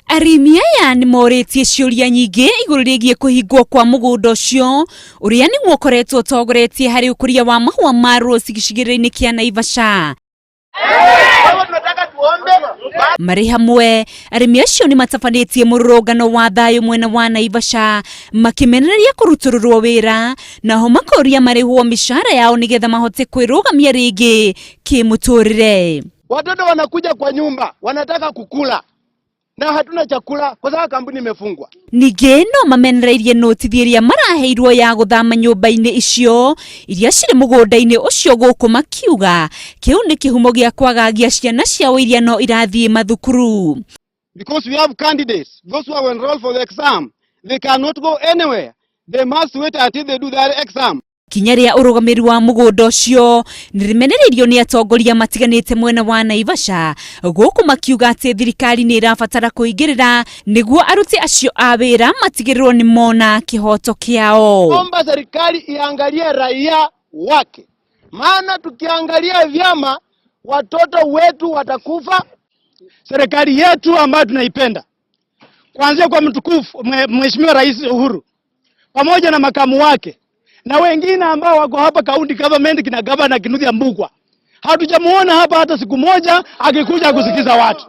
Arimi aya ni moretie ciuria nyingi iguru rigie kuhingwo kwa mugunda ucio uria ni gwokoretwo utongoretie hari ukuria wa mahua marorwo gicigĩrĩra-inĩ kia Naivasha. Mari hamwe arimi acio ni matabanĩtie mũrũrũngano wa thayũ mwena wa Naivasha makimenereria kũrutũrũrwo wĩra naho makoria marihwo mishahara yao nigetha mahote kwĩrũgamia rĩngĩ kimũtũrĩre. Watoto wanakuja kwa nyumba wanataka kukula na hatuna chakula kwa sababu kampuni imefungwa. Ningĩ no mamenereirie notithia iria maraheirwo ya guthama nyũmba-inĩ icio iria cirĩ mũgũnda-inĩ ũcio gũkũ makiuga kiu nĩ kĩhumo gĩa kwagagia ciana ciao iria no irathiĩ mathukuru. Because we have candidates, those who are enrolled for the exam, they cannot go anywhere. They must wait until they do their exam. Kinya ria urugamiriri wa mugunda ucio nirimenereirio ni atongoria matiganite mwena wa Naivasha guku makiuga ati thirikari ni irabatara kuingirira niguo aruti acio a wira matigirirwo ni mona kihoto kiao. Omba serikali iangalie raia wake, maana tukiangalia vyama watoto wetu watakufa. Serikali yetu ambayo tunaipenda kuanzia kwa mtukufu Mheshimiwa Rais Uhuru pamoja na makamu wake na wengine ambao wako hapa county government kina gavana Kinuthia Mbugwa, hatujamuona hapa hata siku moja akikuja kusikiza watu.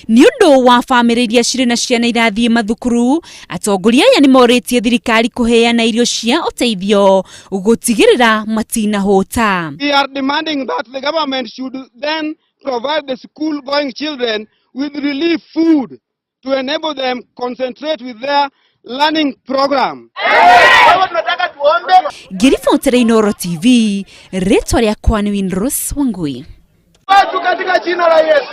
Ni undu wa family iria cirĩ na ciana irathiĩ mathukuru, atongoria aya ni moretie thirikari kuheana irio cia uteithio gutigirira matina hota. We are demanding that the government should then provide the school going children with relief food to enable them concentrate with their learning program. Ngiri Inooro TV, ritwa rĩakwa nĩ Windrose Wangui. Katika jina la Yesu.